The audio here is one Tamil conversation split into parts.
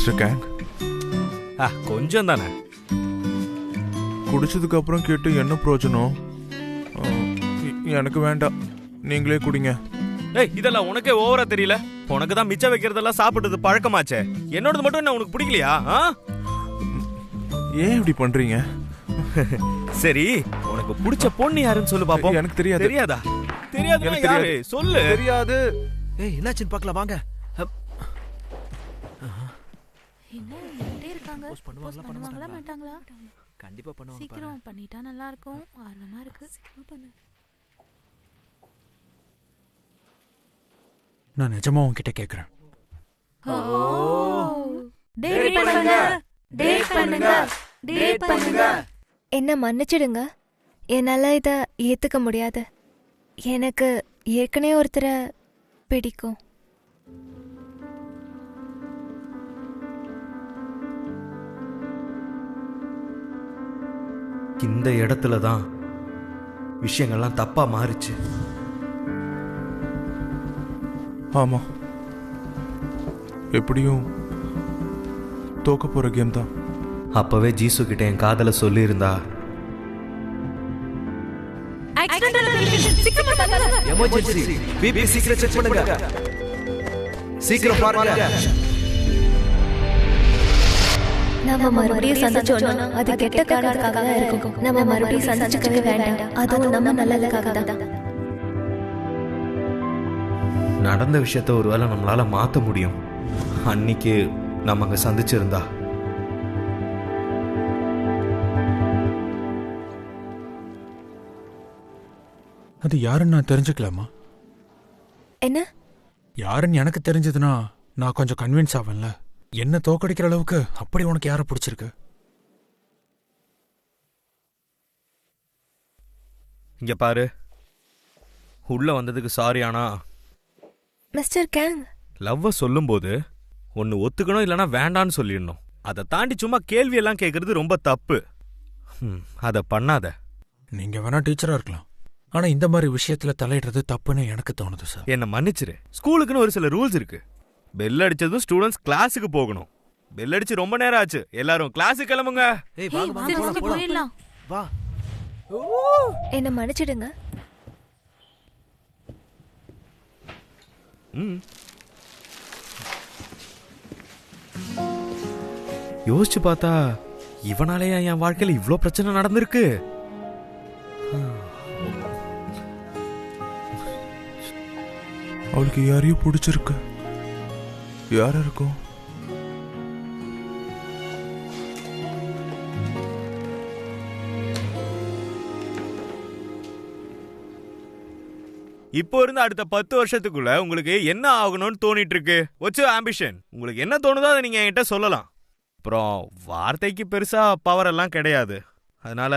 மிஸ்டர் கேங், கொஞ்சம் தானே. குடிச்சதுக்கு அப்புறம் கேட்டு என்ன பிரயோஜனம்? எனக்கு வேண்டாம், நீங்களே குடிங்க. இதெல்லாம் உனக்கே ஓவரா தெரியல. உனக்கு தான் மிச்சம் வைக்கிறதெல்லாம் சாப்பிட்டது பழக்கமாச்சே. என்னோடது மட்டும் என்ன உனக்கு பிடிக்கலையா? ஏன் இப்படி பண்றீங்க? சரி, உனக்கு பிடிச்ச பொண்ணு யாருன்னு சொல்லு பாப்போம். எனக்கு தெரியாது. தெரியாதா? தெரியாது, சொல்லு. தெரியாது. என்னாச்சுன்னு பார்க்கலாம் வாங்க. பண்ணுவாங்களா மாட்டாங்களா? கண்டிப்பா பண்ணுவாங்க. சீக்கிரம் பண்ணிட்டா நல்லா இருக்கும். ஆர்வமா இருக்கு. சீக்கிரம் பண்ணு. நான் நிஜமா உன்கிட்ட கேக்குறேன். டேட் பண்ணுங்க. என்ன மன்னிச்சிடுங்க, என்னால இத ஏத்துக்க முடியாது. எனக்கு ஏற்கனவே ஒருத்தரை பிடிக்கும். இந்த இடத்துல தான் விஷயங்கள்லாம் தப்பா மாறிச்சு. ஆமா, எப்படியும் தோக்க போற கேம் தான். அப்பவே ஜீசு கிட்ட என் காதல சொல்லி இருந்தா எமர்ஜென்சி பிபி சீக்கிரம் செக் பண்ணுங்க. சீக்கிரம் பாருங்க. நம்ம மறுபடியும் சந்திச்சோம்னா அது கெட்ட காரணத்துக்காக தான் இருக்கும். நம்ம மறுபடியும் சந்திச்சுக்கவே வேண்டாம். அதுவும் நம்ம நல்லதுக்காக தான். நடந்த விஷயத்த ஒருவேளை நம்மளால மாத்த முடியும். அன்னைக்கு நம்ம அங்க சந்திச்சிருந்தா அது யாருன்னு நான் தெரிஞ்சுக்கலாமா? என்ன யாருன்னு எனக்கு தெரிஞ்சதுன்னா நான் கொஞ்சம் கன்வின்ஸ் ஆவேன்ல. என்ன தோக்கடிக்கிற அளவுக்கு அப்படி உனக்கு யாரை பிடிச்சிருக்கு? இங்க பாரு, உள்ள வந்ததுக்கு சாரி. ஆனா மிஸ்டர் கேங், லவ்வ சொல்லும் போது ஒன்னு ஒத்துக்கணும், இல்லைன்னா வேண்டான்னு சொல்லிடணும். அதை தாண்டி சும்மா கேள்வி எல்லாம் கேட்கறது ரொம்ப தப்பு. அத பண்ணாத. நீங்க வேணா டீச்சரா இருக்கலாம், ஆனா இந்த மாதிரி விஷயத்துல தலையிடுறது தப்புன்னு எனக்கு தோணுது சார். என்ன மன்னிச்சிரு. ஸ்கூலுக்குன்னு ஒரு சில ரூல்ஸ் இருக்கு. பெல் அடிச்சதும் ஸ்டூடெண்ட்ஸ் கிளாஸுக்கு போகணும். பெல் அடிச்சு ரொம்ப நேரம் ஆச்சு, எல்லாரும் கிளாஸுக்கு கிளம்புங்க. வா. என்ன மன்னிச்சிடுங்க. யோசிச்சு பார்த்தா இவனாலேயா என் வாழ்க்கையில இவ்ளோ பிரச்சனை நடந்திருக்கு? அவளுக்கு யாரையும் பிடிச்சிருக்கு. யாரா இருக்கும்? இப்போ இருந்து அடுத்த 10 வருஷத்துக்குள்ள உங்களுக்கு என்ன ஆகணும்னு தோணிட்டு இருக்கு? வச்சு ஆம்பிஷன் உங்களுக்கு என்ன தோணுதோ அதை நீங்க என்கிட்ட சொல்லலாம். அப்புறம் வார்த்தைக்கு பெருசா பவர் எல்லாம் கிடையாது. அதனால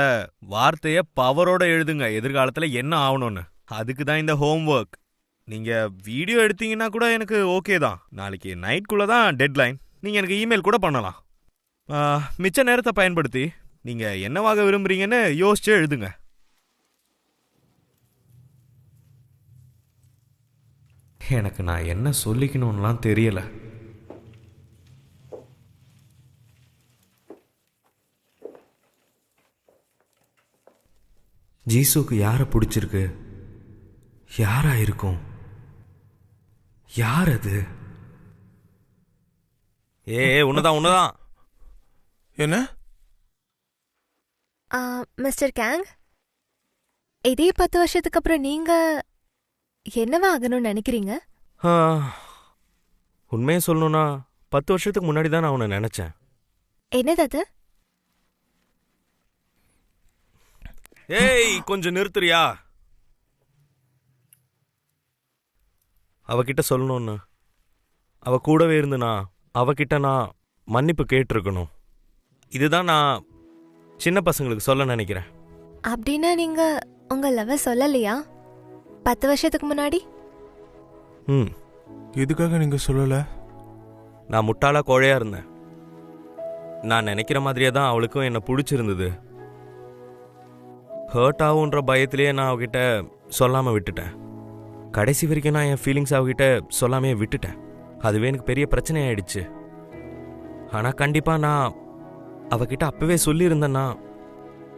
வார்த்தைய பவரோட எழுதுங்க, எதிர்காலத்துல என்ன ஆகணும்னு. அதுக்கு தான் இந்த ஹோம்ஒர்க். நீங்க வீடியோ எடுத்தீங்கன்னா கூட எனக்கு ஓகே தான். நாளைக்கு நைட்குள்ள தான் டெட்லைன். நீங்க எனக்கு இமெயில் கூட பண்ணலாம். மிச்ச நேரத்தை பயன்படுத்தி நீங்க என்னவாக விரும்புறீங்கன்னு யோசிச்சு எழுதுங்க. எனக்கு நான் என்ன சொல்லிக்கணும்லாம் தெரியல. ஜீசுக்கு யாரை பிடிச்சிருக்கு? யாரா இருக்கும்? யார் அது? உன்னதான். என்ன? மிஸ்டர் கேங், இதே 10 வருஷத்துக்கு அப்புறம் நீங்க என்னவா ஆகணும்னு நினைக்கிறீங்க? உண்மையை சொல்லணும்னா 10 வருஷத்துக்கு முன்னாடி தான் நான் உன்னை நினைச்சேன். என்னது அது? ஏய், கொஞ்சம் நிறுத்துறியா? அவகிட்ட சொல்லணும்னு, அவ கூடவே இருந்துனா அவகிட்ட நான் மன்னிப்பு கேட்டிருக்கணும். இதுதான் நான் சின்ன பசங்களுக்கு சொல்ல நினைக்கிறேன். அப்படின்னா நீங்க உங்க லவ் சொல்லலையா 10 வருஷத்துக்கு முன்னாடி? எதுக்காக நீங்க சொல்லல? நான் முட்டாளா கோழையா இருந்தேன். நான் நினைக்கிற மாதிரியே தான் அவளுக்கும் என்ன பிடிச்சிருந்தது. ஹர்ட் ஆகுன்ற பயத்திலேயே நான் அவகிட்ட சொல்லாம விட்டுட்டேன். கடைசி வரைக்கும் நான் என் ஃபீலிங்ஸ் அவகிட்ட சொல்லாமே விட்டுட்டேன். அதுவே எனக்கு பெரிய பிரச்சனை ஆயிடுச்சு. ஆனால் கண்டிப்பாக நான் அவகிட்ட அப்பவே சொல்லியிருந்தேன்னா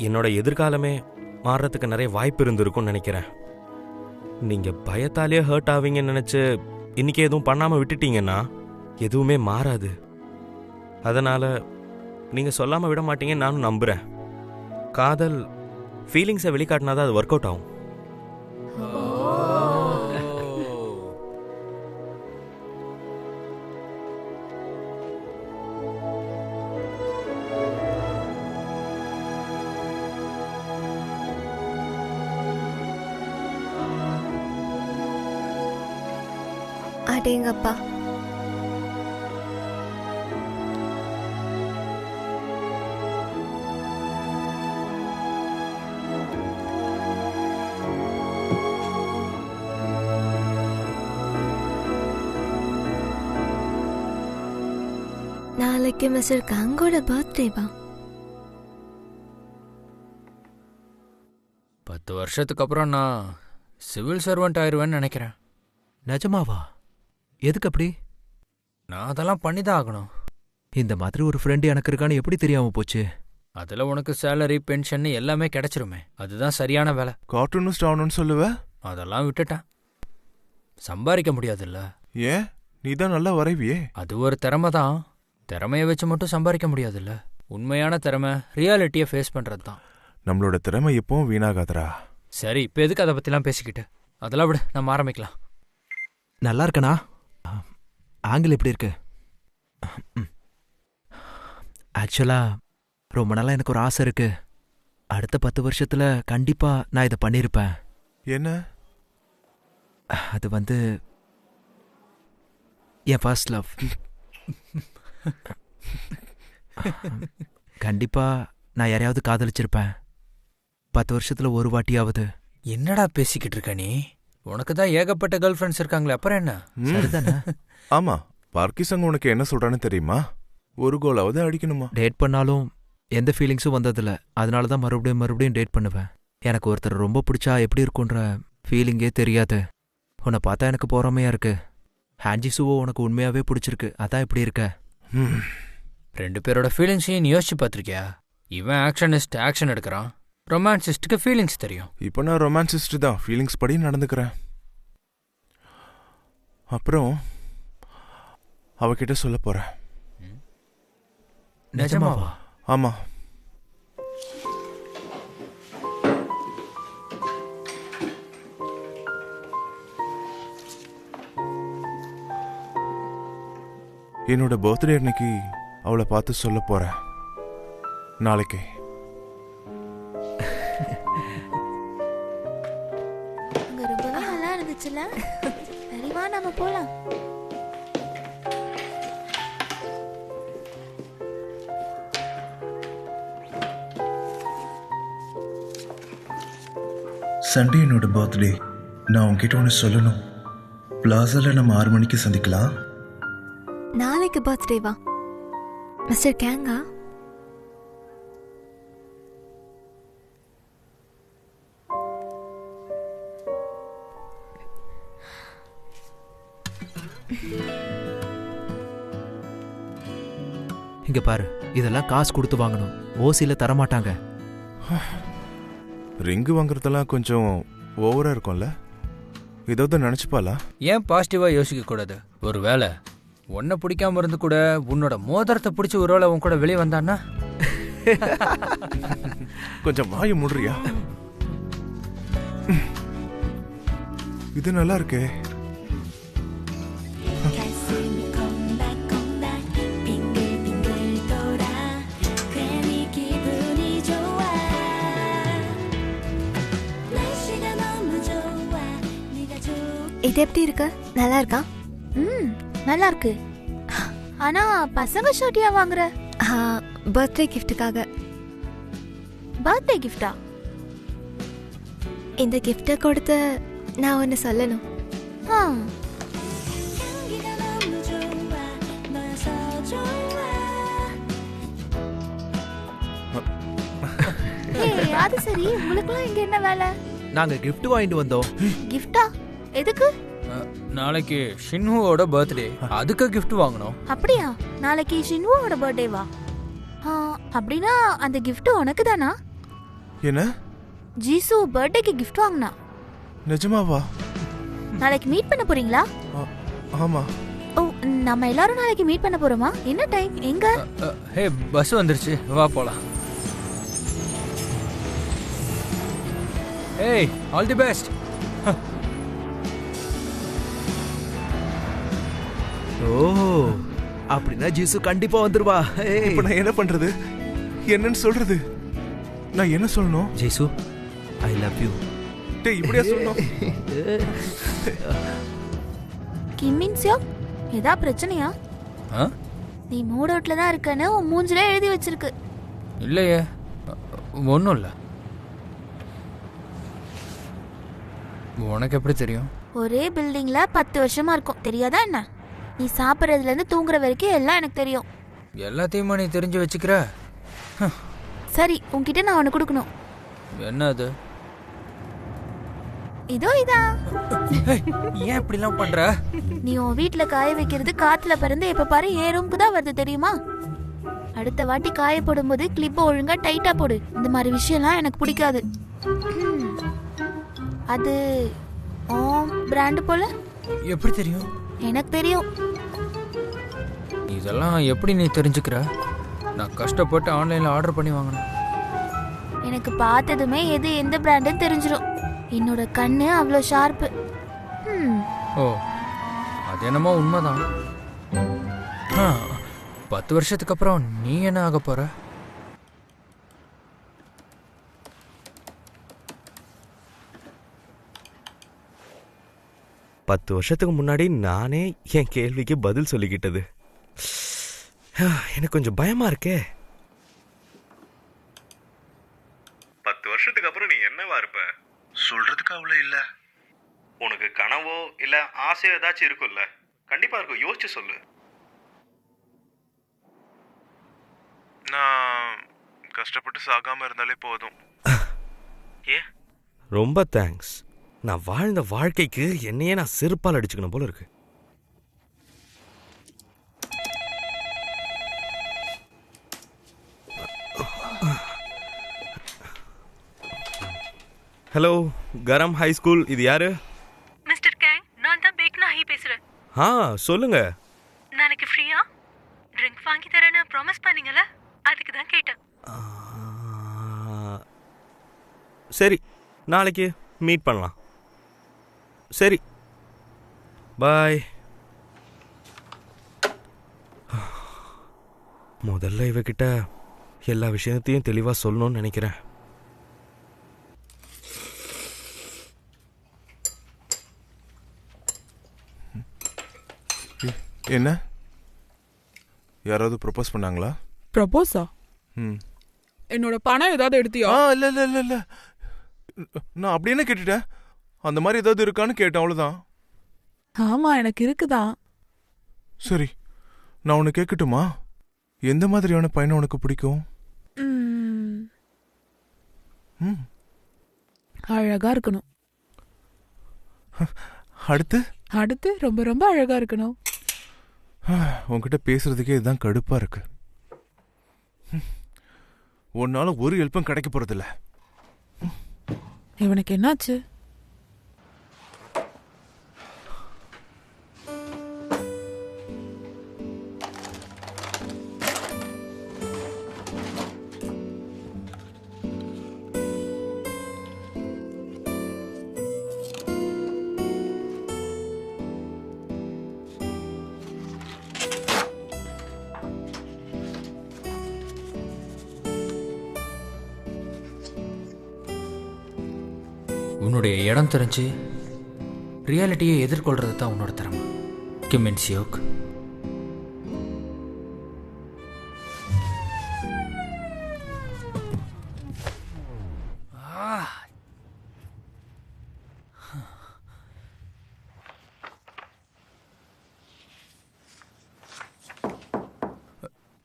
என்னோட எதிர்காலமே மாறுறதுக்கு நிறைய வாய்ப்பு இருந்திருக்கும்னு நினைக்கிறேன். நீங்கள் பயத்தாலேயே ஹர்ட் ஆவீங்கன்னு நினச்சி இன்றைக்கி எதுவும் பண்ணாமல் விட்டுட்டீங்கன்னா எதுவுமே மாறாது. அதனால் நீங்கள் சொல்லாமல் விட மாட்டீங்கன்னு நானும் நம்புகிறேன். காதல் ஃபீலிங்ஸை வெளிக்காட்டினா தான் அது ஒர்க் அவுட் ஆகும். அடேங்கப்பா, நாளைக்கு மிஸ்டர் கங்கோட பர்த்டேவா? 10 வருஷத்துக்கு அப்புறம் நான் சிவில் சர்வெண்ட் ஆயிடுவேன்னு நினைக்கிறேன். நிஜமாவா? எதுக்கு அப்படி? நான் அதெல்லாம் பண்ணி தான் ஆகணும். இந்த மாதிரி ஒரு ஃப்ரெண்டு எனக்கு இருக்கான்னு எப்படி தெரியாம போச்சு? அதில் உனக்கு சேலரி பென்ஷன் எல்லாமே கிடைச்சிருமே. அதுதான் சரியான வேலை. கார்ட்டூனிஸ்ட் ஆகணும்னு சொல்லுவ? அதெல்லாம் விட்டுட்டேன். சம்பாதிக்க முடியாதுல்ல. ஏன்? நீ தான் நல்லா வரைவியே. அது ஒரு திறமை தான். திறமையை வச்சு மட்டும் சம்பாதிக்க முடியாதுல்ல. உண்மையான திறமை ரியாலிட்டியை ஃபேஸ் பண்ணுறது தான். நம்மளோட திறமை எப்பவும் வீணாகாதரா. சரி, இப்போ எதுக்கு அதை பற்றிலாம் பேசிக்கிட்டு? அதெல்லாம் விடு, நம்ம ஆரம்பிக்கலாம். நல்லா இருக்கனா? ஆங்கிள் எப்படி இருக்கு? ஆக்சுவலா ரொம்ப நாளா எனக்கு ஒரு ஆசை இருக்கு. அடுத்த 10 வருஷத்துல கண்டிப்பா நான் இதை பண்ணியிருப்பேன். என்ன? அது வந்து என் ஃபர்ஸ்ட் லவ். கண்டிப்பா நான் யாரையாவது காதலிச்சிருப்பேன் 10 வருஷத்துல ஒரு வாட்டியாவது. என்னடா பேசிக்கிட்டு இருக்க நீ? உனக்கு தான் ஏகப்பட்ட கேர்ள் ஃப்ரெண்ட்ஸ் இருக்காங்களே, அப்புறம் என்ன? சரிதானே? ஆமா, பார்க்கி சங்க உனக்கு என்ன சொல்றான்னு தெரியுமா? ஒரு கோலாவது அடிக்கணுமா? டேட் பண்ணாலும் எந்த ஃபீலிங்ஸும் வந்ததில்ல. அதனால தான் மறுபடியும் டேட் பண்ணுவேன். எனக்கு ஒருத்தர் ரொம்ப பிடிச்சா எப்படி இருக்குன்ற ஃபீலிங்கே தெரியாது. உன்னை பார்த்தா எனக்கு பொறாமையா இருக்கு. ஹான்ஜிசுவோ உனக்கு உண்மையாவே பிடிச்சிருக்கு, அதான் இப்படி இருக்க. 2 பேரோட ஃபீலிங்ஸையும் நீ யோசிச்சு பார்த்துருக்கியா? இவன் ஆக்ஷனிஸ்ட் ஆக்ஷன் எடுக்கிறான், ரொமான்சிஸ்டுக்கு ஃபீலிங்ஸ் தெரியும். இப்போ நான் ரொமான்சிஸ்ட் தான், ஃபீலிங்ஸ் படி நடந்துக்கிறேன். அப்புறம் அவகிட்ட சொல்ல போறேன். நிஜமாவா? ஆமா. என்னோட பர்த்டே அன்னைக்கு அவளை பார்த்து சொல்ல போறேன். நாளைக்கு. அங்க ரொம்பவே நல்லா இருந்துச்சுல. சரி வா, நம்ம போலாம். சண்டே என்னோட பர்த்டே. நான் உங்ககிட்ட ஒன்று சொல்லணும். பிளாசால நம்ம 6 மணிக்கு சந்திக்கலாம். நாளைக்கு பர்த்டேவா மிஸ்டர் கேங்கா? இங்க பாரு, இதெல்லாம் காசு கொடுத்து வாங்கணும். ஓசியில தரமாட்டாங்க. ரிங்கு வாங்குறதெல்லாம் கொஞ்சம் ஓவரா இருக்கும்ல. ஏதாவது நினைச்சுப்பாளா? ஏன் பாசிட்டிவா யோசிக்க கூடாது? ஒரு வேளை உன்னை பிடிக்காம இருந்து கூட உன்னோட மோதிரத்தை பிடிச்சி ஒரு வேளை உன் கூட வெளியே வந்தான்னா? கொஞ்சம் வாய முடுறியா? இது நல்லா இருக்கே. இது எப்படி இருக்கு? நல்லா இருக்கா? நல்லா இருக்கு. ஆனா பசங்க ஷர்ட்டியா வாங்குற? பர்த்டே கிஃப்ட்டுக்காக. பர்த்டே கிஃப்டா? இந்த கிஃப்டை கொடுத்து நான் ஒன்று சொல்லணும். அது சரி, உங்களுக்குலாம் இங்க என்ன வேலை? நாங்க கிஃப்ட் வாங்கிட்டு வந்தோம். கிஃப்டா? எதுக்கு? நாளைக்கு ஷின்ஹுவோட பர்த்டே, அதுக்கு gift வாங்கணும். அப்படியா? நாளைக்கு ஷின்வோட பர்த்டேவா? அப்படின்னா அந்த gift உனக்கு தானா? என்ன? ஜீசு பர்த்டேக்கு gift வாங்கினா. நிஜமாவா? நாளைக்கு மீட் பண்ண போறீங்களா? ஆமா. ஓ, நம்ம எல்லாரும் நாளைக்கு மீட் பண்ண போறோமா? என்ன டைம்? எங்க? ஹே, பஸ் வந்துருச்சு, வா போலாம். ஏய், ஆல் தி பெஸ்ட். ஓ, அப்படின்னா ஜீசு கண்டிப்பா வந்துருவா. இப்ப நான் என்ன பண்றது? என்னன்னு சொல்றது? நான் என்ன சொல்லணும்? ஜீசு, ஐ லவ் யூ. டேய், இப்படியா சொல்லணும்? கிம்மின்சியோ, ஏதா பிரச்சனையா? நீ மூட் அவுட்ல தான் இருக்கன்னு உன் மூஞ்சில எழுதி வச்சிருக்கு. இல்லையே, ஒன்றும் இல்லை. உனக்கு எப்படி தெரியும்? ஒரே பில்டிங்ல 10 வருஷமா இருக்கும், தெரியாதா என்ன? நீ சாப்பிட்றதுல இருந்து தூங்குற வரைக்கும் எல்லாம் எனக்கு தெரியும். எல்லாத்தையுமா நீ தெரிஞ்சு வச்சுக்கிற? சரி, உன்கிட்ட நான் ஒன்று கொடுக்கணும். என்ன அது? இதோ இதா. ஏன் இப்படிலாம் பண்ற? நீ உன் வீட்டுல காய வைக்கிறது காத்துல பறந்து எப்ப பாரு என் ரூமுக்கு தான் வருது, தெரியுமா? அடுத்த வாட்டி காய போடும்போது கிளிப்பை ஒழுங்கா டைட்டா போடு. இந்த மாதிரி விஷயம்லாம் எனக்கு பிடிக்காது. அது பிராண்ட் போல. எப்படி தெரியும்? எனக்கு தெரியும். இதெல்லாம் எப்படி நீ தெரிஞ்சுக்கிற? நான் கஷ்டப்பட்டு ஆன்லைன்ல ஆர்டர் பண்ணி வாங்கினேன். எனக்கு பார்த்ததுமே எது எந்த பிராண்டுன்னு தெரிஞ்சிடும். என்னோட கண்ணு அவ்வளோ ஷார்ப்பு. ஓ, அது என்னமோ உண்மைதான். 10 வருஷத்துக்கு அப்புறம் நீ என்ன ஆக போற? பத்து வருஷத்துக்கு முன்னாடி நானே என் கேள்விக்கு பதில் சொல்லிக்கிட்டது. எனக்கு கொஞ்சம் பயமா இருக்கே. 10 வருஷத்துக்கு அப்புறம் நீ என்னவா இருப்ப? சொல்றதுக்கு அவ்வளோ இல்லை. உனக்கு கனவோ இல்ல ஆசையோ ஏதாச்சும் இருக்கும்ல? கண்டிப்பா இருக்கும், யோசிச்சு சொல்லு. நான் கஷ்டப்பட்டு சாகாம இருந்தாலே போதும். ஏ, ரொம்ப தேங்க்ஸ். நான் வாழ்ந்த வாழ்க்கைக்கு என்னையே நான் செருப்பால் அடிச்சுக்கணும் போல இருக்கு. ஹலோ, கரம் ஹை ஸ்கூல், இது யாரு? மிஸ்டர் கேங், நான் தான் பேக்னா ஹை பேசுறேன். சொல்லுங்க. நாளைக்கு ஃப்ரீயா? ட்ரிங்க் வாங்கி தரேன்னு ப்ராமிஸ் பண்ணீங்கல, அதுக்கு தான் கேட்டேன். சரி, நாளைக்கு மீட் பண்ணலாம். சரி, பாய். முதல்ல இவகிட்ட எல்லா விஷயத்தையும் தெளிவா சொல்லணும்னு நினைக்கிறேன். என்ன, யாராவது ப்ரொபோஸ் பண்ணாங்களா? ப்ரொபோஸா? என்னோட பணம் ஏதாவது எடுத்தியா? இல்ல இல்ல இல்ல இல்ல, நான் அப்படி என்ன கேட்டுட்டேன்? அந்த மாதிரி ஏதாவது இருக்கான்னு கேட்டேன், அவ்வளவுதான். ஆமா, எனக்கு இருக்குதான். சரி, நான் உன்னை கேட்கட்டுமா? எந்த மாதிரியான பையனை உனக்கு பிடிக்கும்? அழகா இருக்கணும். அடுத்து? அடுத்து ரொம்ப ரொம்ப அழகா இருக்கணும். உன்கிட்ட பேசுறதுக்கே இதுதான் கடுப்பா இருக்கு. உன்னால ஒரு ஹெல்ப்பும் கிடைக்க போறதில்ல. இவனுக்கு என்னாச்சு? உன்னுடைய இடம் தெரிஞ்சு ரியாலிட்டியை எதிர்கொள்றது தான் உன்னோட திறமை, கிம் மின் சியோக்.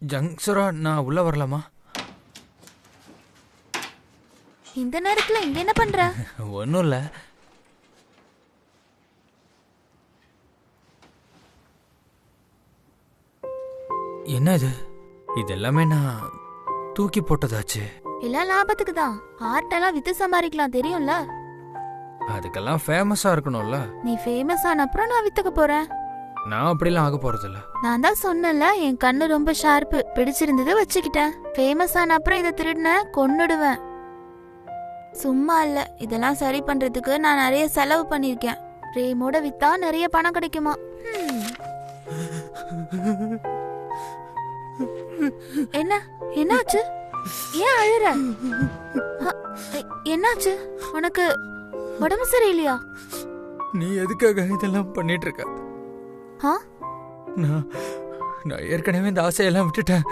ஜங்சுரா, நான் உள்ள வரலாமா? இந்த நேரத்துல இங்க என்ன பண்ற? ஒன்றும் இல்லை. என்ன இது? இது எல்லாமே நான் தூக்கி போட்டதாச்சு. எல்லாம் லாபத்துக்கு தான். ஆர்ட்டெல்லாம் வித்து சம்பாதிக்கலாம் தெரியும்ல. அதுக்கெல்லாம் ஃபேமஸா இருக்கணும்ல. நீ ஃபேமஸ் ஆன அப்புறம் நான் வித்துக்க போறேன். நான் அப்படிலாம் ஆக போறதில்ல. நான் தான் சொன்னல, என் கண்ணு ரொம்ப ஷார்ப்பு. பிடிச்சிருந்தது வச்சுக்கிட்டேன். ஃபேமஸ் ஆன அப்புறம் இதை திருடின கொன்னுடுவேன். சும்மா இல்ல, இதெல்லாம் சரி பண்றதுக்கு நான் நிறைய செலவு பண்ணிருக்கேன். பிரேமோட வித்தா நிறைய பணம் கிடைக்குமா? என்ன என்னாச்சு? ஏன் அழுற? என்னாச்சு உனக்கு? உடம்பு சரியில்லையா? நீ எதுக்காக இதெல்லாம் பண்ணிட்டு இருக்க? நான் ஏற்கனவே இந்த ஆசையெல்லாம் விட்டுட்டேன்.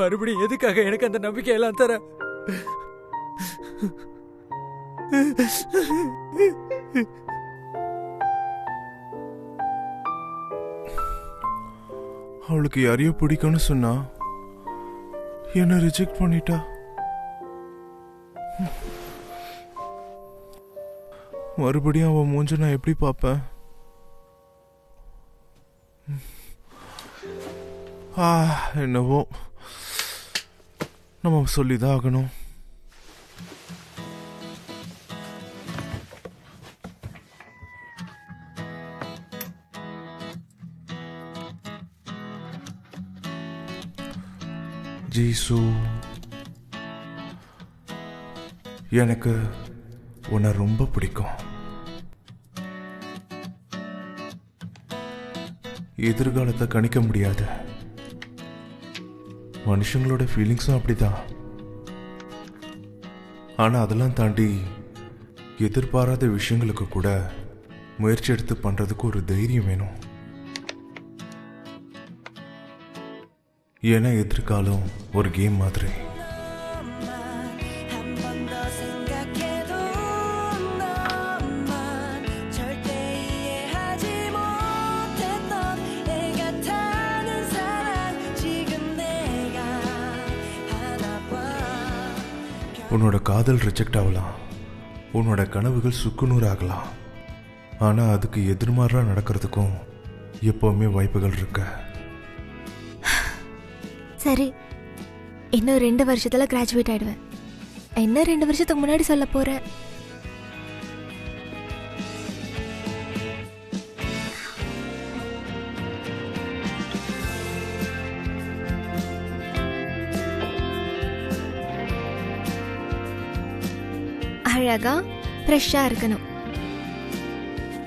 மறுபடியும் எதுக்காக எனக்கு அந்த நம்பிக்கையெல்லாம் தர? அவளுக்கு யாரையோ பிடிக்கும்னு சொன்னா என்ன ரிஜெக்ட் பண்ணிட்டா. மறுபடியும் அவன் மூஞ்ச நான் எப்படி பார்ப்பேன்? என்னவோ நம்ம சொல்லிதான் ஆகணும். ஜீசு, எனக்கு உன்னை ரொம்ப பிடிக்கும். எதிர்காலத்தை கணிக்க முடியாது. மனுஷங்களோட ஃபீலிங்ஸும் அப்படிதான். ஆனா அதெல்லாம் தாண்டி எதிர்பாராத விஷயங்களுக்கு கூட முயற்சி எடுத்து பண்றதுக்கு ஒரு தைரியம் வேணும். ஏன்னா எதிர்காலம் ஒரு கேம் மாதிரி. உன்னோட காதல் ரிஜெக்ட் ஆகலாம், உன்னோட கனவுகள் சுக்குநூறு ஆகலாம். ஆனா அதுக்கு எதிர்மாறா நடக்கிறதுக்கும் எப்பவுமே வாய்ப்புகள் இருக்கு. சரி, இன்னும் 2 வருஷத்துல கிராஜுவேட் ஆயிடுவேன். என்ன 2 வருஷத்துக்கு முன்னாடி சொல்ல போறேன். அழகா ஃப்ரெஷ்ஷா இருக்கணும்.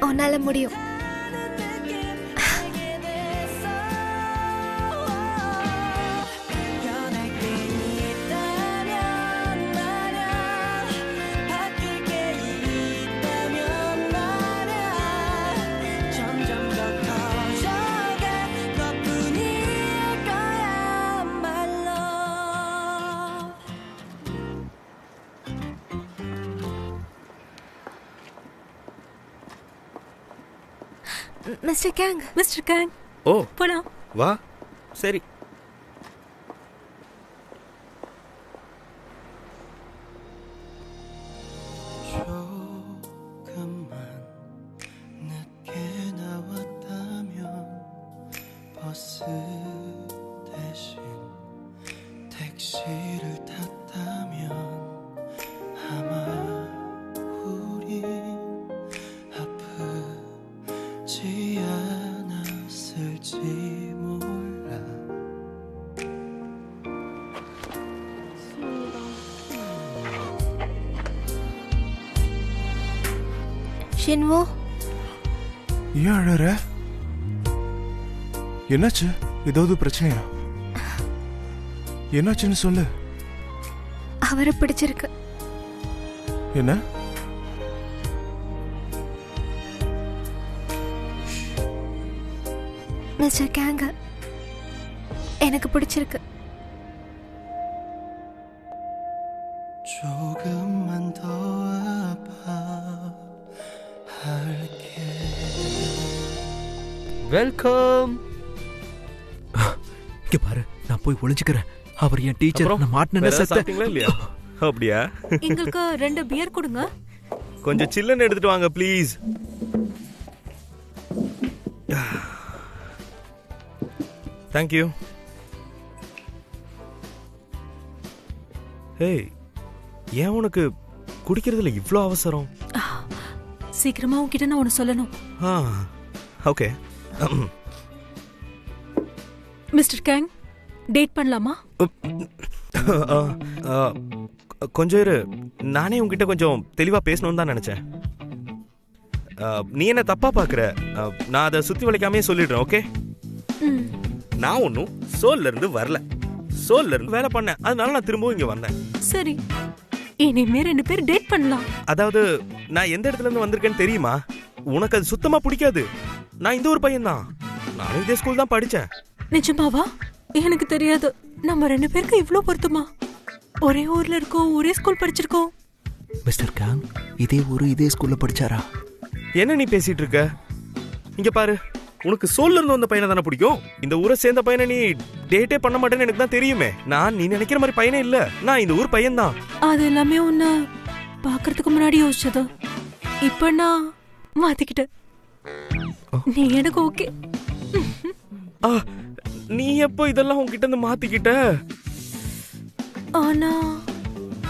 உன்னால முடியும். மிஸ்டர் கேங் ஓ போலாம் வா. சரி. ஷின்வோ, ஏன் அழற? என்னாச்சு? ஏதாவது பிரச்சனையா? என்னாச்சுன்னு சொல்லு. அவரை பிடிச்சிருக்கு. என்ன? மிஸ்டர் கேங்க, எனக்கு பிடிச்சிருக்கு. வெல்கம். இங்க பாரு, நான் போய் ஒளிஞ்சுக்கிறேன். அவர் என் டீச்சர். நான் மாட்டின சாப்பிட்டீங்களா இல்லையா? அப்படியா? எங்களுக்கு 2 பியர் கொடுங்க. கொஞ்சம் சில்லுன்னு எடுத்துட்டு வாங்க ப்ளீஸ். தேங்க்யூ. ஏய், ஏன் உனக்கு குடிக்கிறதுல இவ்ளோ அவசரம்? சீக்கிரமா உன்கிட்ட நான் ஒன்னு சொல்லணும். ஓகே. மிஸ்டர் கேங், டேட் பண்ணலாமா? கொஞ்சம் இரு, நானே உங்ககிட்ட கொஞ்சம் தெளிவா பேசணும்னு தான் நினைச்சேன். நீ என்ன தப்பா பாக்குற? நான் அதை சுத்தி வளைக்காமே சொல்லிடுறேன். ஓகே, நான் ஒன்னும் சோல்ல இருந்து வரல, சோல்ல இருந்து வேலை பண்ணேன், அதனால நான் திரும்பவும் இங்க வந்தேன். சரி, இனிமே 2 பேர் டேட் பண்ணலாம். அதாவது நான் எந்த இடத்துல இருந்து வந்திருக்கேன்னு தெரியுமா? உனக்கு அது சுத்தமா பிடிக்காது. நான் இந்த ஒரு பையன் தான், நானும் இதே ஸ்கூல் தான் படிச்சேன். நிஜமாவா? எனக்கு தெரியாது. நம்ம 2 பேருக்கு இவ்ளோ பொருத்தமா? ஒரே ஊர்ல இருக்கோம், ஒரே ஸ்கூல் படிச்சிருக்கோம். மிஸ்டர் கேங் இதே ஊரு இதே ஸ்கூல்ல படிச்சாரா? என்ன நீ பேசிட்டு இருக்க? இங்க பாரு, உனக்கு சோல்ல இருந்து வந்த பையனை தானே பிடிக்கும். இந்த ஊரை சேர்ந்த பையனை நீ டேட்டே பண்ண மாட்டேன்னு எனக்கு தான் தெரியுமே. நான் நீ நினைக்கிற மாதிரி பையனே இல்ல, நான் இந்த ஊர் பையன் தான். அது எல்லாமே உன்னை பாக்குறதுக்கு முன்னாடி யோசிச்சது. இப்ப நான் மாத்திக்கிட்டேன். நீ எனக்கு ஓகே. நீ எப்போ இதெல்லாம் உன்கிட்ட இருந்து மாத்திக்கிட்ட? ஆனா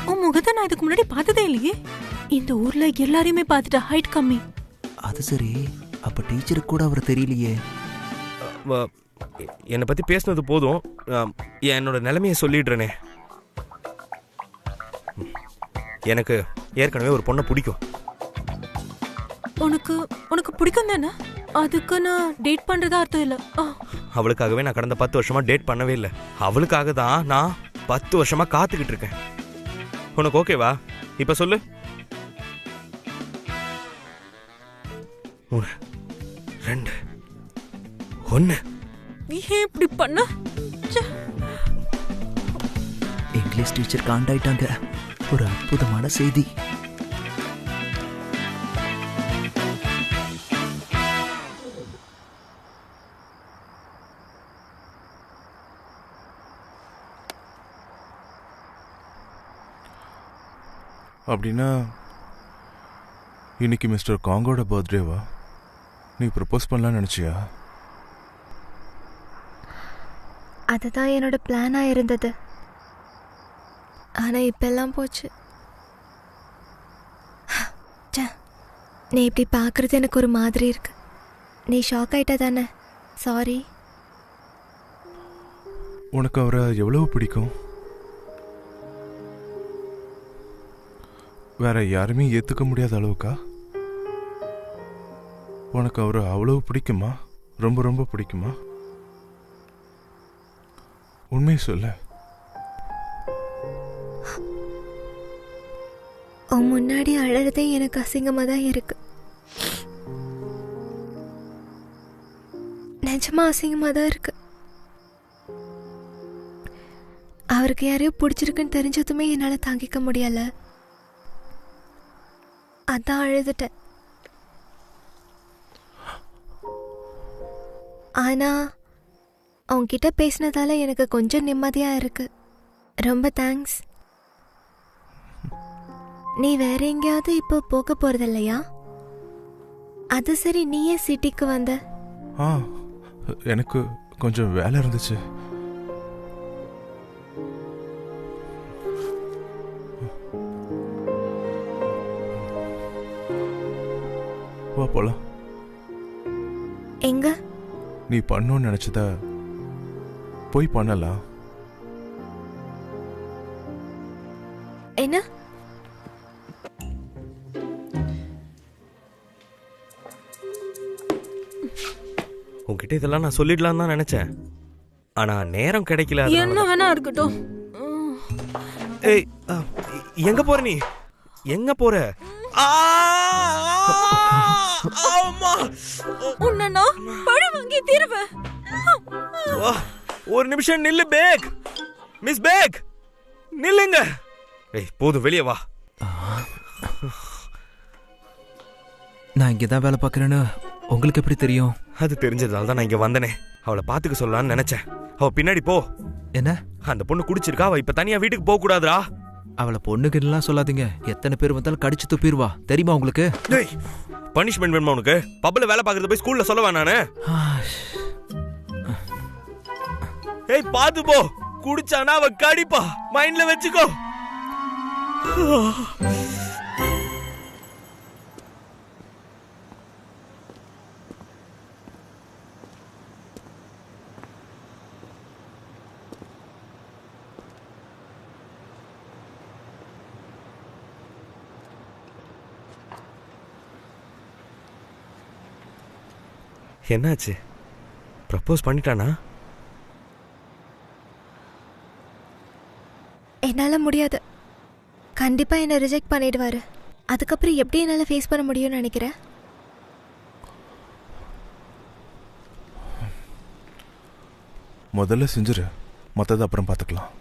உன் முகத்தை நான் இதுக்கு முன்னாடி பார்த்ததே இல்லையே. இந்த ஊர்ல எல்லாரையுமே பார்த்துட்ட, ஹைட் கம்மி. அது சரி, அப்ப டீச்சருக்கு கூட அவர் தெரியலையே. என்னை பத்தி பேசினது போதும், என்னோட நிலைமையை சொல்லிடுறேனே. எனக்கு ஏற்கனவே ஒரு பொண்ணை பிடிக்கும். உனக்கு உனக்கு பிடிக்கும் தானே? அதுக்கு நான் டேட் பண்றதா அர்த்தம் இல்ல. அவளுக்காகவே நான் கடந்த 10 வருஷமா டேட் பண்ணவே இல்லை. அவளுக்காக தான் நான் 10 வருஷமா காத்துக்கிட்டு இருக்கேன். உனக்கு ஓகேவா? இப்ப சொல்லு. 1 2 1. ஏன் இப்படி பண்ண? இங்கிலீஷ் டீச்சர் காண்டாயிட்டாங்க. ஒரு அற்புதமான செய்தி. அப்படின்னா இன்னைக்கு மிஸ்டர் காங்கோட பர்த்டேவா? நீ ப்ரப்போஸ் பண்ணலான்னு நினச்சியா? அதுதான் என்னோட பிளானாக இருந்தது. ஆனால் இப்பெல்லாம் போச்சு. நீ இப்படி பார்க்குறது எனக்கு ஒரு மாதிரி இருக்கு. நீ ஷாக் ஆயிட்ட தானே? சாரி. உனக்கு அவரை எவ்வளவு பிடிக்கும்? வேற யாருமே ஏற்றுக்க முடியாத அளவுக்கா? உனக்கு அவரை அவ்வளவு பிடிக்குமா? ரொம்ப ரொம்ப பிடிக்குமா? உண்மையை சொல்ல. உன் முன்னாடி அழறதே எனக்கு அசிங்கமாக தான் இருக்கு. நிஜமா அசிங்கமாக தான் இருக்கு. அவருக்கு யாரையோ பிடிச்சிருக்குன்னு தெரிஞ்சதுமே என்னால் தாங்கிக்க முடியல. அதான் அழுதுட்டேன். ஆனா அவன்கிட்ட பேசினதால எனக்கு கொஞ்சம் நிம்மதியா இருக்கு. ரொம்ப தேங்க்ஸ். நீ வேற எங்கேயாவது இப்போ போக போறது இல்லையா? அது சரி, நீயே சிட்டிக்கு வந்த? எனக்கு கொஞ்சம் வேலை இருந்துச்சு. வா போலாம். எங்க? நீ பண்ணணும்னு நினைச்சத போய் பண்ணலாம். என்ன? உன்கிட்ட இதெல்லாம் நான் சொல்லிடலாம் தான் நினைச்சேன், ஆனா நேரம் கிடைக்கல. என்ன வேணா இருக்கட்டும். ஏய், எங்க போற நீ? எங்க போற? உன்னை நான் பழி வாங்கி தீருவேன். ஒரு நிமிஷம் நில்லு. பேக், மிஸ் பேக், நில்லுங்க. ஏய், போதும், வெளியே வா. நான் இங்கே தான் வேலை பார்க்குறேன்னு உங்களுக்கு எப்படி தெரியும்? அது தெரிஞ்சதால தான் நான் இங்க வந்தனே. அவளை பாத்துக்க சொல்லலாம்னு நினைச்சேன். அவ பின்னாடி போ. என்ன? அந்த பொண்ணு குடிச்சிருக்கா, அவ இப்ப தனியா வீட்டுக்கு போக கூடாதுடா. அவளை பொண்ணுக்கிட்டலாம் சொல்லாதீங்க. எத்தனை பேர் வந்தாலும் கடிச்சு துப்பிடுவா, தெரியுமா உங்களுக்கு? பனிஷ்மெண்ட் வேணுமா உனக்கு? பப்ல வேலை பார்க்கறது போய் ஸ்கூல்ல சொல்லவா நானு? ஏய், பாத்து போ. குடிச்சானா அவ கடிப்பா, மைண்ட்ல வச்சுக்கோ. என்னாச்சு? ப்ரப்போஸ் பண்ணிட்டானா? என்னால முடியாது. கண்டிப்பா என்ன ரிஜெக்ட் பண்ணிடுவாரு. அதுக்கப்புறம் எப்படி என்னால ஃபேஸ் பண்ண முடியும்னு நினைக்கிறேன்? முதல்ல செஞ்சிரு, மற்றது அப்புறம் பார்த்துக்கலாம்.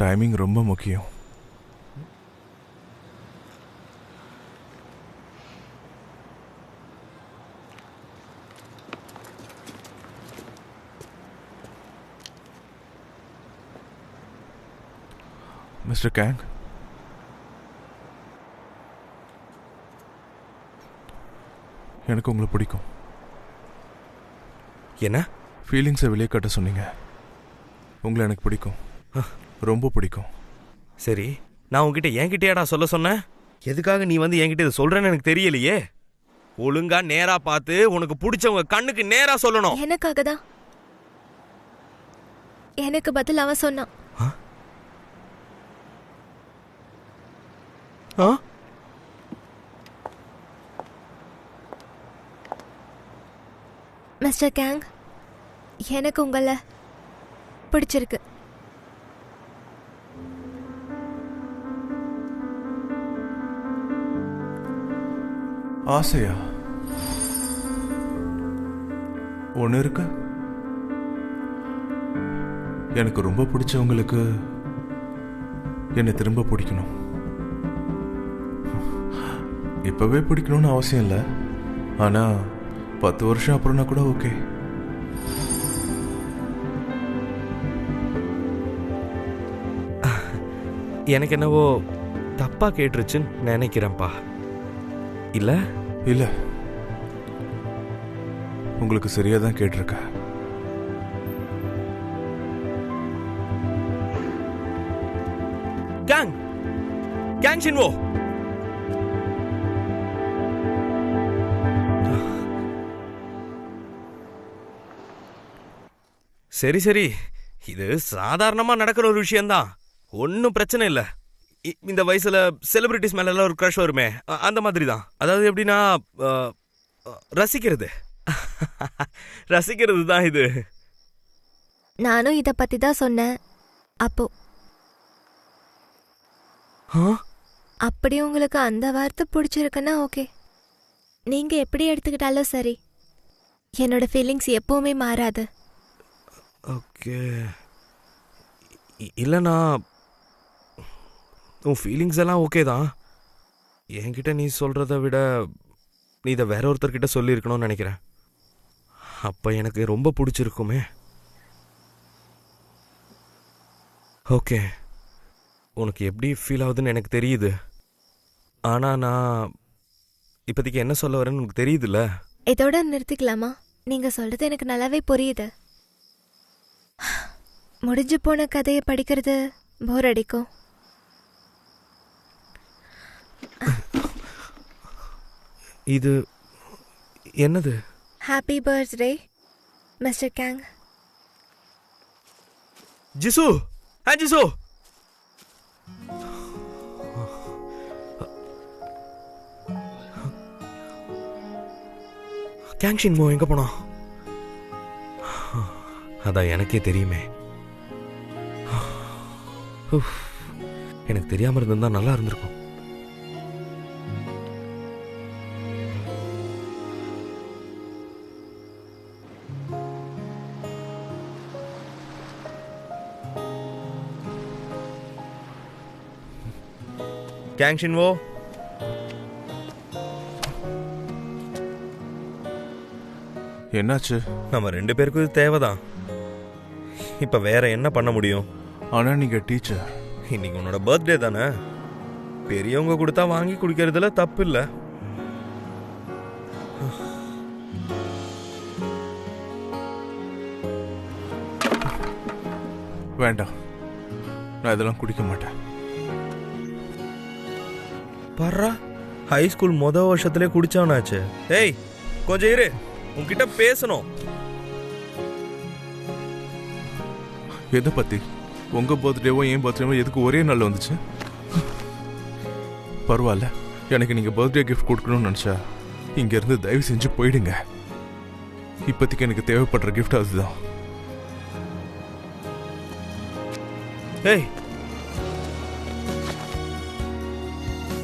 டைமிங் ரொம்ப முக்கியம். மிஸ்டர் கேங், எனக்கு உங்களை பிடிக்கும். என்ன? ஃபீலிங்ஸை வெளியே காட்ட சொன்னீங்க. உங்களை எனக்கு பிடிக்கும், ரொம்ப பிடிக்கும். சரி, நான் உங்ககிட்ட என்கிட்டயாடா சொல்ல சொன்னேன்? எதுக்காக நீ வந்து என்கிட்ட இதை சொல்றேன்னு எனக்கு தெரியலையே. ஒழுங்கா நேரா பார்த்து உனக்கு பிடிச்சவங்க கண்ணுக்கு நேரா சொல்லணும். எனக்காக தான். எனக்கு பதில் அவன் சொன்னான். மிஸ்டர் கேங், எனக்கு உங்களை பிடிச்சிருக்கு. ஆசையா? ஒன்று இருக்கு. எனக்கு ரொம்ப பிடிச்சவங்களுக்கு என்னை திரும்ப பிடிக்கணும். இப்பவே பிடிக்கணும்னு அவசியம் இல்லை, ஆனால் 10 வருஷம் அப்புறம்னா கூட ஓகே. எனக்கு என்னவோ தப்பா கேட்டுருச்சுன்னு நினைக்கிறேன்ப்பா. இல்ல இல்ல, உங்களுக்கு சரியா தான் கேட்டிருக்க. கேங் கேங் ஷின்வோ, சரி சரி, இது சாதாரணமா நடக்கிற ஒரு விஷயம்தான், ஒன்னும் பிரச்சனை இல்ல. இந்த வயசுல செலிபிரிட்டிஸ் மேல எல்லாம் ஒரு க்ரஷ் வருமே, அந்த மாதிரி தான். அதாவது எப்படின்னா ரசிக்கிறது ரசிக்கிறது தான் இது. நானும் இத பத்தி தான் சொன்னேன். அப்போ அப்படி உங்களுக்கு அந்த வார்த்தை பிடிச்சிருக்குன்னா ஓகே, நீங்க எப்படி எடுத்துக்கிட்டாலும் சரி. என்னோட ஃபீலிங்ஸ் எப்பவுமே மாறாது. ஓகே, இல்லைண்ணா உன் ஃபீலிங்ஸ் எல்லாம் ஓகே தான். என்கிட்ட நீ சொல்கிறத விட நீ இதை வேற ஒருத்தர்கிட்ட சொல்லியிருக்கணும்னு நினைக்கிறேன். அப்போ எனக்கு ரொம்ப பிடிச்சிருக்குமே. ஓகே, உனக்கு எப்படி ஃபீல் ஆகுதுன்னு எனக்கு தெரியுது. ஆனால் நான் இப்போதைக்கு என்ன சொல்ல வரேன்னு உனக்கு தெரியுதுல்ல. இதோட நிறுத்திக்கலாமா? நீங்கள் சொல்கிறது எனக்கு நல்லாவே புரியுது. முடிஞ்சு போன கதையை படிக்கிறது போர் அடிக்கும். இது என்னது? Happy birthday mister Kang. Jisu, Jisu, Kang Shinwoo எங்க போனா? அதான் எனக்கே தெரியுமே. எனக்கு தெரியாம இருந்தா நல்லா இருந்திருக்கும். கேங் ஷின்வோ, என்னாச்சு? நம்ம 2 பேருக்கும் இது தேவைதான். இப்ப வேற என்ன பண்ண முடியும்? ஆனா நீங்க டீச்சர். இன்னைக்கு உன்னோட பர்த்டே தானே, பெரியவங்க கொடுத்தா வாங்கி குடிக்கிறதுல தப்பு இல்லை. வேண்டாம், நான் இதெல்லாம் குடிக்க மாட்டேன். பாரா, ஹை ஸ்கூல் வருஷத்திலே குடிச்சவனாச்சு. ஏய் கொஞ்சம் இரு, உன்கிட்ட பேசணும். எதை பத்தி? உங்க பர்த்டேவோ என் பர்த்டேவோ எதுக்கு ஒரே நாள் வந்துச்சு? பரவாயில்ல, எனக்கு நீங்க பர்த்டே கிஃப்ட் கொடுக்கணும்னு நினைச்சா இங்க இருந்து தயவு செஞ்சு போயிடுங்க. இப்போதைக்கு எனக்கு தேவைப்படுற கிஃப்ட் அதுதான். ஏய்,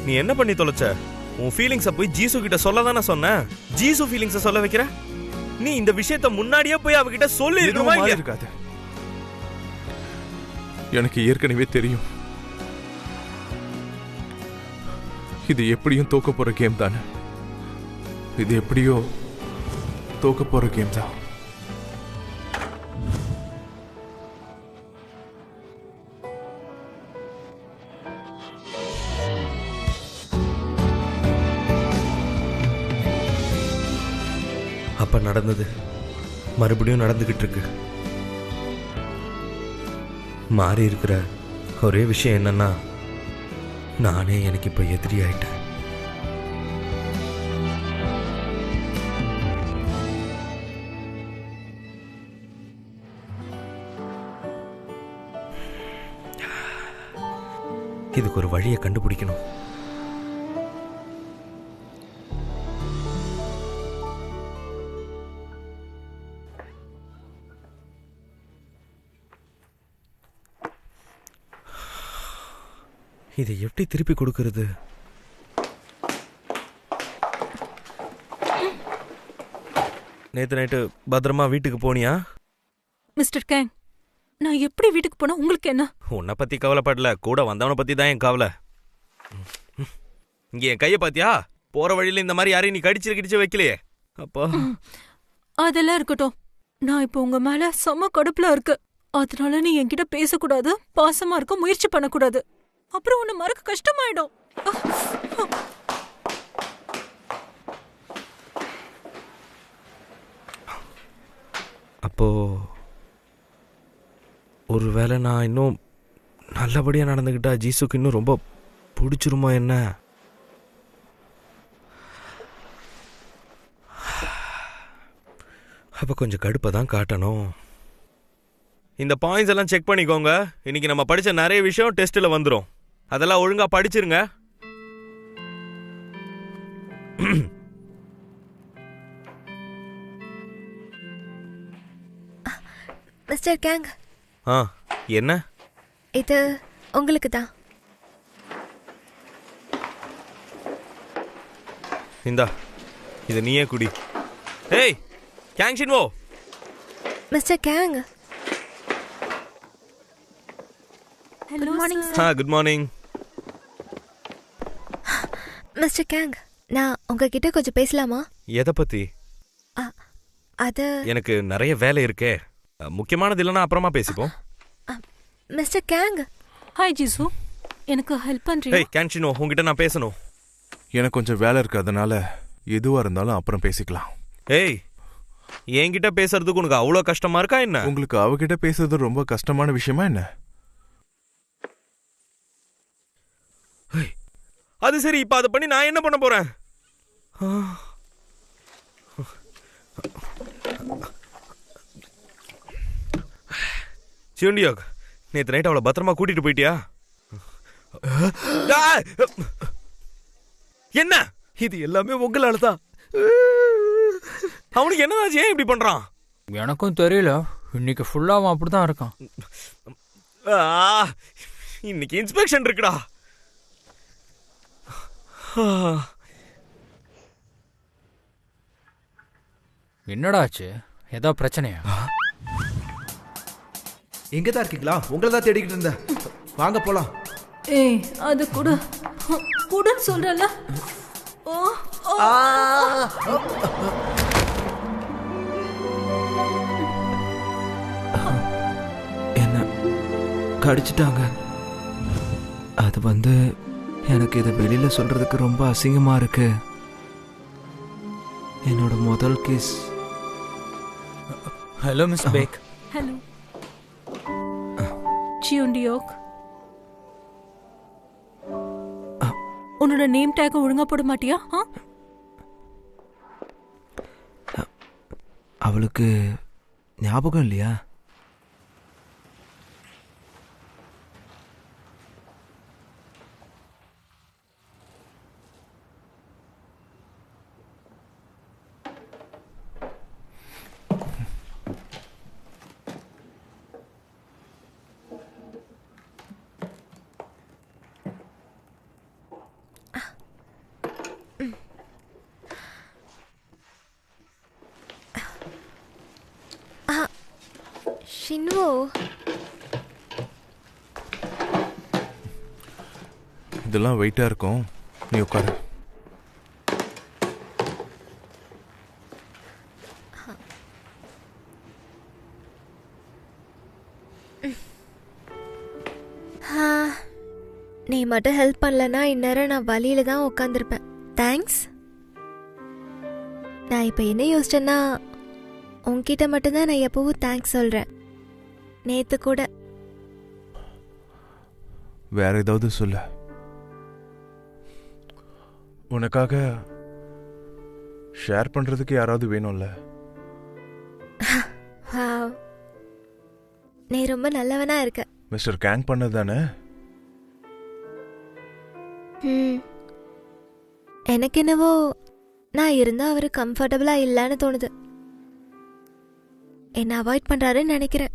நீ என்ன பண்ணி தொலைச்ச? உன் ஃபீலிங்ஸை போய் ஜீசு கிட்ட சொல்ல தானே சொன்ன. ஜீசு ஃபீலிங்ஸை சொல்ல வைக்கிற நீ. இந்த விஷயத்த முன்னாடியே போய் அவகிட்ட சொல்லி இருக்காது. எனக்கு ஏற்கனவே தெரியும், இது எப்படியும் தோக்க போற கேம் தானே. இது எப்படியோ தோக்க போற கேம் தான். அப்ப நடந்தது மறுபடியும் நடந்துகிட்டு இருக்கு. மாறி இருக்கிற ஒரே விஷயம் என்னன்னா, நானே எனக்கு இப்ப எதிரி ஆயிட்டேன். இதுக்கு ஒரு வழியை கண்டுபிடிக்கணும். இதை எப்படி திருப்பி கொடுக்கிறது? நேத்து நைட்டு பத்திரமா வீட்டுக்கு போனியா? மிஸ்டர் கேங், நான் எப்படி வீட்டுக்கு போனா உங்களுக்கு என்ன? உன்னை பத்தி கவலைப்படல, கூட வந்தவனை பத்தி தான் என் கவலை. இங்க என் கைய பாத்தியா? போற வழியில இந்த மாதிரி யாரையும் நீ கடிச்சு வைக்கலையே. அப்போ அதெல்லாம் இருக்கட்டும். நான் இப்போ உங்க மேல செம கடுப்புல இருக்கு. அதனால நீ என்கிட்ட பேசக்கூடாது, பாசமா இருக்க முயற்சி பண்ணக்கூடாது. அப்புறம் உன்னை மறக்க கஷ்டமாயிடும். அப்போ ஒருவேளை நான் இன்னும் நல்லபடியா நடந்துக்கிட்டா ஜீசுக்கு இன்னும் ரொம்ப பிடிச்சிருமா என்ன? அப்ப கொஞ்சம் கடுப்பை தான் காட்டணும். இந்த பாயிண்ட்ஸ் எல்லாம் செக் பண்ணிக்கோங்க. இன்னைக்கு நம்ம படிச்ச நிறைய விஷயம் டெஸ்ட்ல வந்துடும். அதெல்லாம் ஒழுங்கா படிச்சிருங்க. மிஸ்டர் கேங், என்ன இது உங்களுக்கு தான். இந்தா, இது நீயே குடி. ஏய் Kang Shinwoo. Mister Kang. Good morning. Good morning. Mister Kang, நான் உங்ககிட்ட கொஞ்சம் பேசலாமா? எதை பத்தி? அது எனக்கு நிறைய வேலை இருக்கே, முக்கியமானது இல்லைன்னா அப்புறமா பேசிப்போம். Mister gang. ஹாய் ஜீசு, எனக்கு ஹெல்ப் பண்றீங்க? ஏய் கேங் ஷின்வோ, உங்ககிட்ட நான் பேசணும். எனக்கு கொஞ்சம் வேலை இருக்கு, அதனால எதுவா இருந்தாலும் அப்புறம் பேசிக்கலாம். ஏய், என்கிட்ட பேசுறதுக்கு உனக்கு அவ்வளோ கஷ்டமா இருக்கா என்ன? உங்களுக்கு அவகிட்ட பேசுறது ரொம்ப கஷ்டமான விஷயமா என்ன? அது சரி, இப்ப அதை பண்ணி நான் என்ன பண்ண போறேன்? சிவண்டியோக், நேற்று நைட் அவளை பத்திரமா கூட்டிட்டு போயிட்டியா? என்ன இது எல்லாமே உங்களால தான். அவனுக்கு என்னதாச்சு? ஏன் இப்படி பண்றான்? எனக்கும் தெரியல, இன்னைக்கு ஃபுல்லா அவன் அப்படிதான் இருக்கான். இன்னைக்கு இன்ஸ்பெக்ஷன் இருக்குடா. என்னடா ஆச்சு? ஏதோ பிரச்சனையா? எங்கதான் இருக்கீங்களா? உங்களை தான் தேடிக்கிட்டு இருந்தேன். வாங்க போலாம். ஏய், அது கூட கூடன்னு சொல்றல. என்ன கடிச்சிட்டாங்க. அது எனக்கு இதை வெளியில சொல்றதுக்கு ரொம்ப அசிங்கமா இருக்கு. என்னோட முதல் kiss. Hello miss Baek. Hello Seondeok. உன்னோட நேம் டேக் ஒழுங்கா போட மாட்டியா? அவளுக்கு ஞாபகம் இல்லையா? ஷின்வோ, இதெல்லாம் வெயிட்டா இருக்கும், நீ உட்காரு. நீ மட்டும் ஹெல்ப் பண்ணலன்னா இந்நேரம் நான் வழியில தான் உட்காந்துருப்பேன். தேங்க்ஸ். நான் இப்போ என்ன யோசிச்சேன்னா, உன்கிட்ட மட்டும்தான் நான் எப்பவும் தேங்க்ஸ் சொல்றேன். நேத்து கூட. வேற ஏதாவது சொல்ல. உனக்காக ஷேர் பண்றதுக்கு யாராவது வேணும்ல? நீ ரொம்ப நல்லவனா இருக்க. மிஸ்டர் கேங் பண்ணது தானே? எனக்கு என்னவோ நான் இருந்தா அவரு கம்ஃபர்டபுளா இல்லைன்னு தோணுது. என்ன அவாய்ட் பண்றாருன்னு நினைக்கிறேன்.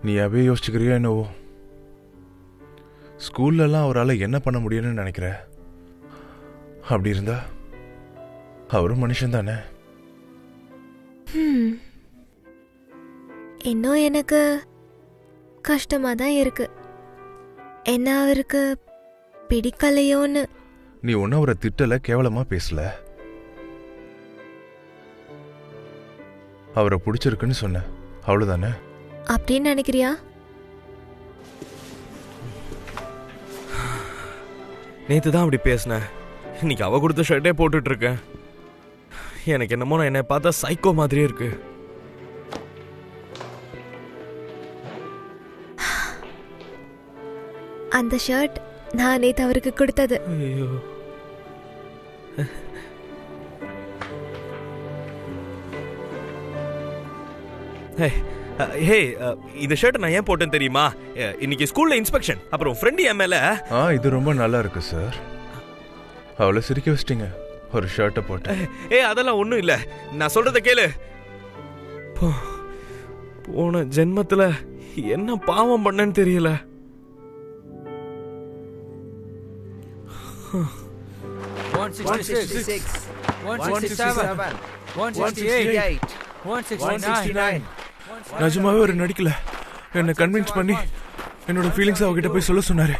நீயாவே யோசிச்சுக்கிறியா என்னவோ? ஸ்கூல்லலாம் அவரால் என்ன பண்ண முடியும்னு நினைக்கிற? அப்படி இருந்தா அவரும் மனுஷன் தானே. இன்னும் எனக்கு கஷ்டமா தான் இருக்கு. என்ன அவருக்கு பிடிக்கலையோன்னு. நீ ஒன்னும் அவரை திட்டல, கேவலமா பேசல. அவரை பிடிச்சிருக்குன்னு சொன்ன, அவ்வளவுதானே? அப்படின்னு நினைக்கிறியா? நேத்து தான் அப்படி பேசினேன். இன்னைக்கு அவ கொடுத்த ஷர்ட்டே போட்டுட்டு இருக்கேன். எனக்கு என்னமோ என்னை பார்த்தா சைக்கோ மாதிரியே இருக்கு. அந்த ஷர்ட் நான் நேத்து அவருக்கு கொடுத்தது. ஐயோ, ஹே, இந்த ஷர்ட் நான் ஏன் போட்டேன்னு தெரியுமா? இன்னைக்கு ஸ்கூல்ல இன்ஸ்பெக்ஷன், அப்புறம் ஃப்ரெண்ட் என் மேல. இது ரொம்ப நல்லா இருக்கு சார். அவளை சிரிக்க வச்சிட்டீங்க ஒரு ஷர்ட்டை போட்டு. அதெல்லாம் ஒண்ணும் இல்ல, நான் சொல்றத கேளு. போன ஜென்மத்துல என்ன பாவம் பண்ணேன்னு தெரியல. 166, 167, 168, 169. நிஜமாவே ஒரு நடிக்கல, என்னை கன்வின்ஸ் பண்ணி என்னோட ஃபீலிங்ஸ் அவகிட்ட போய் சொல்ல சொன்னாரு.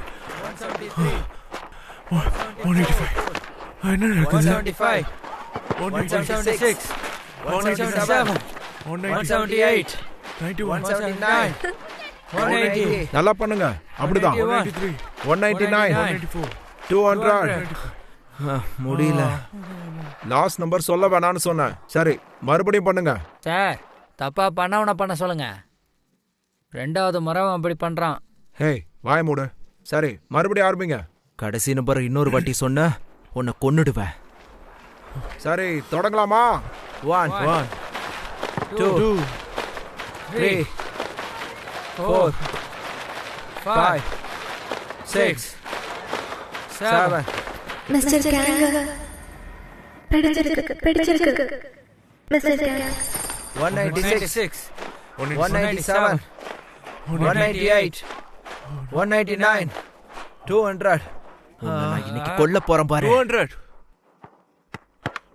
185. என்ன நடக்குது? 175, 176, 177, 178, 179, 180. நல்லா பண்ணுங்க. அப்படிதான். 199, 200. முடியல. லாஸ்ட் நம்பர் சொல்ல வேணான்னு சொன்னேன். சரி, மறுபடியும் பண்ணுங்க. சார், தப்பா பண்ணவன பண்ண சொல்லுங்க. ரெண்டாவது முறை அப்படி பண்றான். ஹே, வாய மூடு. சரி, மறுபடியும் ஆரம்பிங்க. கடைசி நம்பர் இன்னொரு வாட்டி சொன்ன உன்னை கொன்னுடுவேன். சரி, தொடங்கலாமா? 1 2 3 4 5 6 7. மிஸ்டர் கேங், பிடிச்சிருக்கு. Mister gang. 196, 197, 198, 199, 200. நான் இன்னைக்கு கொல்ல போறேன் பாரு.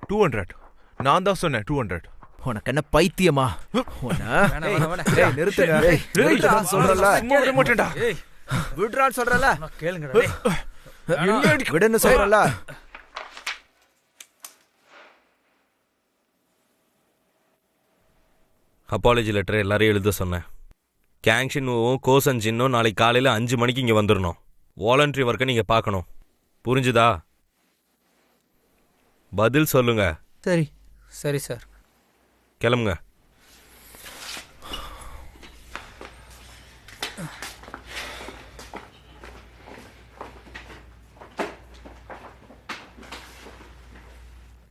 200. நான் தான் சொன்னேன் 200. உனக்கு என்ன பைத்தியமா? நிறுத்துங்க. சொல்றல. விடுறான்னு சொல்றல. கேளுங்க. விடுன்னு சொல்றல. அப்பாலஜி லெட்டர் எல்லாரையும் எழுத சொன்னேன். கேங்ஷின்னும் கோசன்ஜின்னும் நாளைக்கு காலையில் 5 மணிக்கு இங்கே வந்துடணும். வாலண்டரி ஒர்க்கை நீங்கள் பார்க்கணும். புரிஞ்சுதா? பதில் சொல்லுங்க. சரி சரி சார். கிளம்புங்க.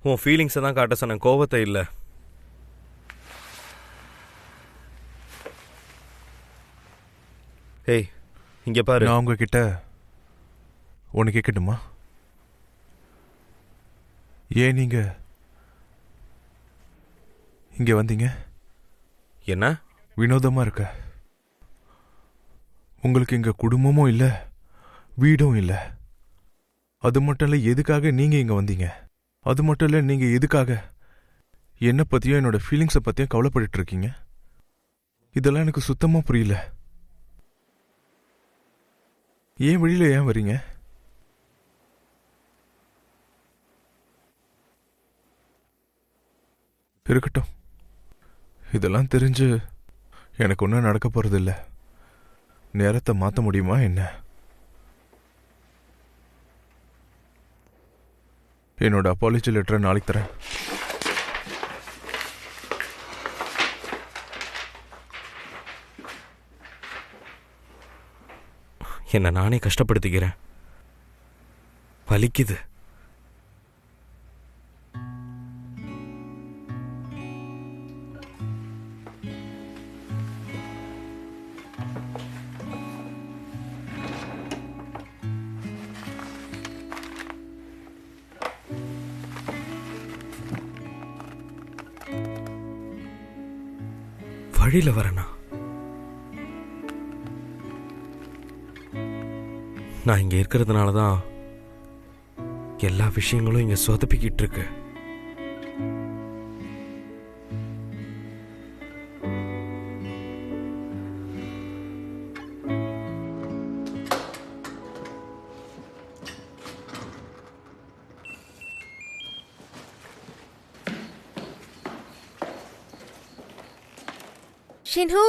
உன் ஃபீலிங்ஸை தான் காட்ட சொன்னேன், கோவத்தை இல்லை. ஏய் இங்க பாரு, நான் உங்ககிட்ட ஒன்று கேட்கட்டுமா? ஏன் நீங்க இங்க வந்தீங்க? என்ன வினோதமா இருக்க. உங்களுக்கு இங்க குடும்பமும் இல்லை, வீடும் இல்லை. அது மட்டும் இல்லை, எதுக்காக நீங்க இங்க வந்தீங்க? அது மட்டும் இல்லை, நீங்க எதுக்காக என்னை பத்தியும் என்னோட ஃபீலிங்ஸை பத்தியும் கவலைப்பட்டு இருக்கீங்க? இதெல்லாம் எனக்கு சுத்தமா புரியல. ஏன் வெளியில ஏன் வரீங்க? இருக்கட்டும், இதெல்லாம் தெரிஞ்சு எனக்கு ஒன்றும் நடக்க போறதில்ல. நேரத்தை மாற்ற முடியுமா என்ன? என்னோட அப்பாலஜி லெட்டரை நாளைக்கு தரேன். என்னை நானே கஷ்டப்படுத்திக்கிறேன், வலிக்குது. வழியில வரேனா? நான் இங்க இருக்கிறதுனால தான் எல்லா விஷயங்களும் இங்க சொதப்பிக்கிட்டு இருக்கு. ஷின்ஹூ